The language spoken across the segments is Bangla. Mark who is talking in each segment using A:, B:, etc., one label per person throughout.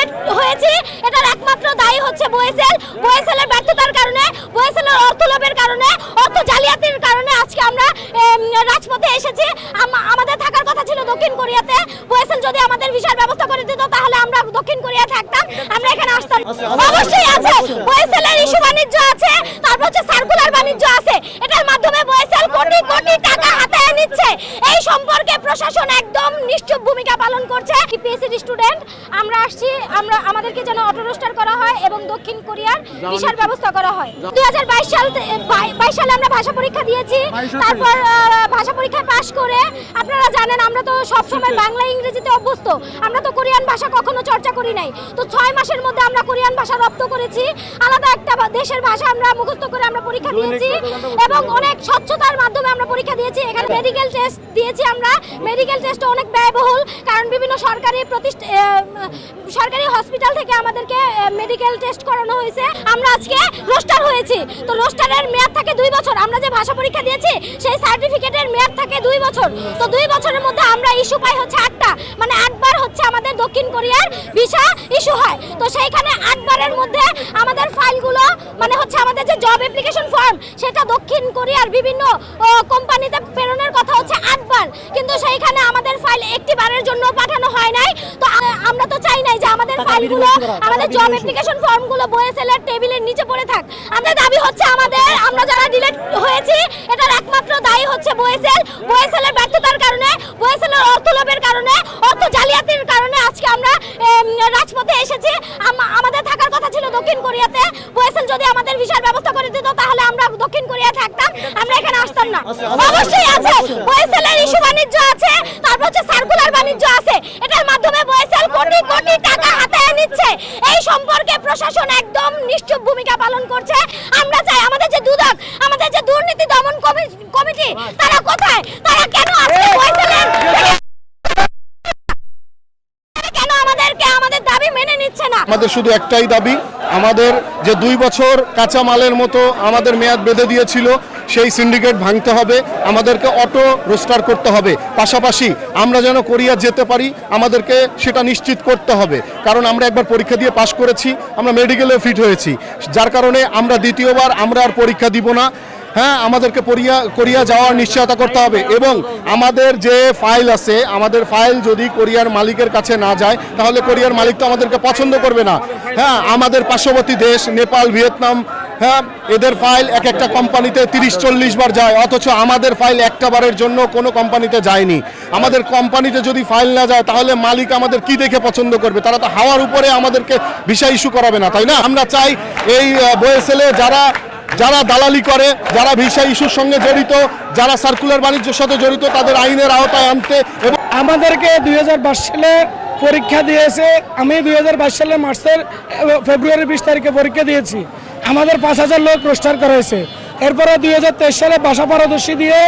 A: ডিলেট হয়েছি এটার একমাত্র দায়ী হচ্ছে বোয়েসেল এর ব্যর্থতার কারণে, বোয়েসেল এর অর্থ লোভের কারণে, অর্থ জালিয়াতির কারণে আজকে আমরা রাজপথে এসেছি। আমাদের থাকার কথা ছিল দক্ষিণ কোরিয়াতে। বোয়েসেল যদি আমাদের ভিসার ব্যবস্থা করে দিত তাহলে আমরা দক্ষিণ কোরিয়া থাকতাম, আমরা এখানে আসতাম। অবশ্যই আছে, বোয়েসেলের ইস্যু বাণিজ্য আছে, তারপর হচ্ছে সার্কুলার বাণিজ্য আছে। এটার মাধ্যমে বোয়েসেল কোটি কোটি টাকা হাতায় নিচ্ছে। এই সম্পর্কে প্রশাসন একদম নিশ্চুপ ভূমিকা পালন করছে। পিএসসি স্টুডেন্ট আমরা আসছি, আমাদেরকে যেন অটো রোস্টার করা হয় এবং দক্ষিণ কোরিয়ার ভিসার ব্যবস্থা করা হয়। 2022 সালে আমরা ভাষা পরীক্ষা দিয়েছি, তারপর ভাষা পরীক্ষায় পাশ করে আপনারা জানেন আমরা তো সব সময় বাংলা ইংরেজিতে অভ্যস্ত, আমরা তো কোরিয়ান ভাষা কখনো চর্চা করি নাই। তো 6 মাসের মধ্যে আমরা কোরিয়ান ভাষা রপ্ত করেছি, আলাদা একটা দেশের ভাষা আমরা মুখস্থ করে আমরা পরীক্ষা দিয়েছি এবং অনেক স্বচ্ছতার মাধ্যমে আমরা পরীক্ষা দিয়েছি। এখানে মেডিকেল টেস্ট দিয়েছি আমরা, মেডিকেল টেস্ট অনেক ব্যয়বহুল, কারণ বিভিন্ন সরকারি হসপিটাল থেকে আমাদেরকে মেডিকেল টেস্ট করানো হয়েছে। আমরা আজকে রোস্টার হয়েছি, তো রোস্টারের মেয়াদ থাকে 2 বছর। আমরা যে ভাষা পরীক্ষা দিয়েছি সেই সার্টিফিকেটের মেয়াদ থাকে 2 বছর। তো 2 বছরের মধ্যে আমরা ইস্যু পাই হচ্ছে 8টা, মানে 8 বার হচ্ছে আমাদের দক্ষিণ কোরিয়ার ভিসা ইস্যু হয়। তো সেইখানে 8 বারের মধ্যে আমাদের ফাইলগুলো মানে হচ্ছে আমাদের যে জব অ্যাপ্লিকেশন ফর্ম সেটা দক্ষিণ কোরিয়ার বিভিন্ন কোম্পানিতে প্রেরণের কথা হচ্ছে 8 বার, কিন্তু সেইখানে আমাদের ফাইল একটি বারের জন্য পাঠানো হয় নাই। তো আমরা তো চাই নাই যে আমাদের ফাইলগুলো, আমাদের জব অ্যাপ্লিকেশন ফর্মগুলো বোয়েসেলের টেবিলের নিচে পড়ে থাক। আমাদের দাবি হচ্ছে আমরা যারা ডিলেট হয়েছি এটার একমাত্র দায়ী হচ্ছে বোয়েসেলের ব্যর্থতার কারণে, বোয়েসেলের অর্থ লোভের কারণে, অর্থ জালিয়াতির কারণে আজকে আমরা রাজপথে এসেছি। আমাদের থাকার কথা ছিল দক্ষিণ কোরিয়াতে। বোয়েসেল যদি আমাদের ভিসার ব্যবস্থা করে দিত তাহলে আমরা দক্ষিণ কোরিয়া থাকতাম, আমরা এখানে আসতাম না। অবশ্যই আছে, বোয়েসেলের ইস্যু বাণিজ্য আছে, তারপর হচ্ছে সার্কুলার বাণিজ্য আছে। এটার মাধ্যমে বোয়েসেল কোটি কোটি টাকা হাতায় নিচ্ছে। এই সম্পর্কে প্রশাসন একদম নিশ্চুপ ভূমিকা পালন করছে। আমরা চাই আমাদের যে দুদক, আমাদের যে দুর্নীতি দমন কমিটি, তারা কোথায়? তারা কেন আজকে বোয়েসেলের আমাদের দাবি মেনে নিচ্ছে না?
B: আমাদের শুধু একটাই দাবি, আমাদের যে 2 বছর কাঁচা মালের মতো আমাদের মেয়াদ বেঁধে দিয়েছিল সেই সিন্ডিকেট ভাঙতে হবে, আমাদেরকে অটো রোস্টার করতে হবে। পাশাপাশি আমরা যেন কোরিয়া যেতে পারি আমাদেরকে সেটা নিশ্চিত করতে হবে, কারণ আমরা একবার পরীক্ষা দিয়ে পাশ করেছি, আমরা মেডিকেলে ফিট হয়েছি, যার কারণে আমরা দ্বিতীয়বার আমরা আর পরীক্ষা দিব না। হ্যাঁ, আমাদেরকে কোরিয়া যাওয়ার নিশ্চয়তা করতে হবে এবং আমাদের যে ফাইল আছে, আমাদের ফাইল যদি কোরিয়ার মালিকের কাছে না যায় তাহলে কোরিয়ার মালিক তো আমাদেরকে পছন্দ করবে না। হ্যাঁ, আমাদের পার্শ্ববর্তী দেশ নেপাল, ভিয়েতনাম, হ্যাঁ, এদের ফাইল এক একটা কোম্পানিতে 30-40 বার যায়, অথচ আমাদের ফাইল একটা বারের জন্য কোনো কোম্পানিতে যায়নি। আমাদের কোম্পানিতে যদি ফাইল না যায় তাহলে মালিক আমাদের কি দেখে পছন্দ করবে? তারা তো হাওয়ার উপরে আমাদেরকে ভিসা ইস্যু করাবে না, তাই না? আমরা চাই এই বোয়েসেলে যারা দালালি করে, যারা ভিসা ইস্যুর সঙ্গে জড়িত, যারা সার্কুলার বাণিজ্যের সাথে জড়িত, তাদের আইনের আওতায় আনতে। এবং
C: আমাদেরকে 2022 সালে পরীক্ষা দিয়েছে, আমি 2022 সালের ফেব্রুয়ারি 20 তারিখে পরীক্ষা দিয়েছি। আমাদের 5000 লোক রোস্টার করা হয়েছে। এরপরে 2023 সালে ভাষা পারদর্শী দিয়ে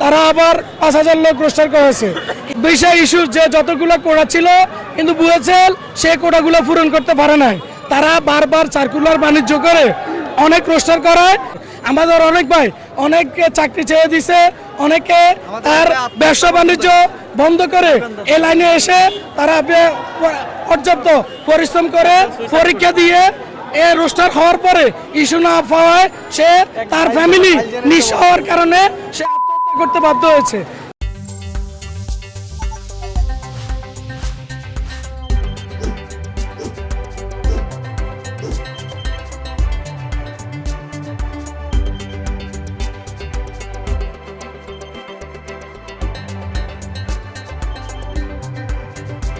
C: তারা আবার 5000 লোক রোস্টার করা হয়েছে। ভিসা ইস্যুর যে যতগুলো কোটা ছিল, কিন্তু বোয়েসেল সেই কোটাগুলো পূরণ করতে পারে নাই। তারা বারবার সার্কুলার বাণিজ্য করে অনেক রোস্টার করায়। আমাদের অনেক ভাই অনেককে চাকরি ছেড়ে দিছে, অনেকে তার ব্যবসা বাণিজ্য বন্ধ করে এই লাইনে এসে তারা পর্যাপ্ত পরিশ্রম করে পরীক্ষা দিয়ে রোস্টার হওয়ার পরে ইস্যু না পাওয়ায় সে তার ফ্যামিলি নিঃস্ব হওয়ার কারণে সে আত্মহত্যা করতে বাধ্য হয়েছে।